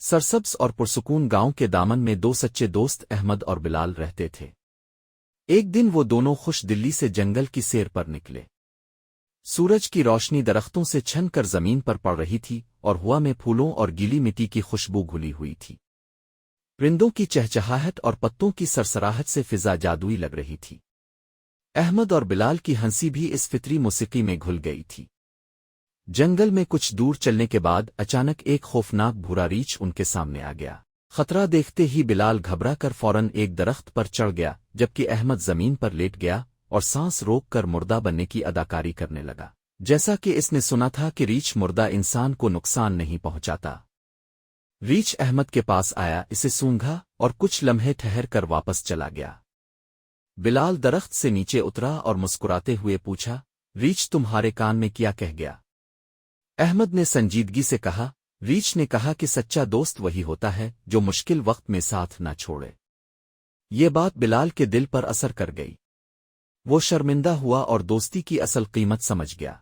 سرسبز اور پرسکون گاؤں کے دامن میں دو سچے دوست احمد اور بلال رہتے تھے۔ ایک دن وہ دونوں خوش دلی سے جنگل کی سیر پر نکلے۔ سورج کی روشنی درختوں سے چھن کر زمین پر پڑ رہی تھی اور ہوا میں پھولوں اور گیلی مٹی کی خوشبو گھلی ہوئی تھی۔ پرندوں کی چہچہاہٹ اور پتوں کی سرسراہٹ سے فضا جادوئی لگ رہی تھی۔ احمد اور بلال کی ہنسی بھی اس فطری موسیقی میں گھل گئی تھی۔ جنگل میں کچھ دور چلنے کے بعد اچانک ایک خوفناک بھورا ریچھ ان کے سامنے آ گیا۔ خطرہ دیکھتے ہی بلال گھبرا کر فوراً ایک درخت پر چڑھ گیا، جبکہ احمد زمین پر لیٹ گیا اور سانس روک کر مردہ بننے کی اداکاری کرنے لگا، جیسا کہ اس نے سنا تھا کہ ریچھ مردہ انسان کو نقصان نہیں پہنچاتا۔ ریچھ احمد کے پاس آیا، اسے سونگھا اور کچھ لمحے ٹھہر کر واپس چلا گیا۔ بلال درخت سے نیچے اترا اور مسکراتے ہوئے پوچھا، ریچھ تمہارے کان میں کیا کہہ گیا؟ احمد نے سنجیدگی سے کہا، ریچھ نے کہا کہ سچا دوست وہی ہوتا ہے جو مشکل وقت میں ساتھ نہ چھوڑے۔ یہ بات بلال کے دل پر اثر کر گئی۔ وہ شرمندہ ہوا اور دوستی کی اصل قیمت سمجھ گیا۔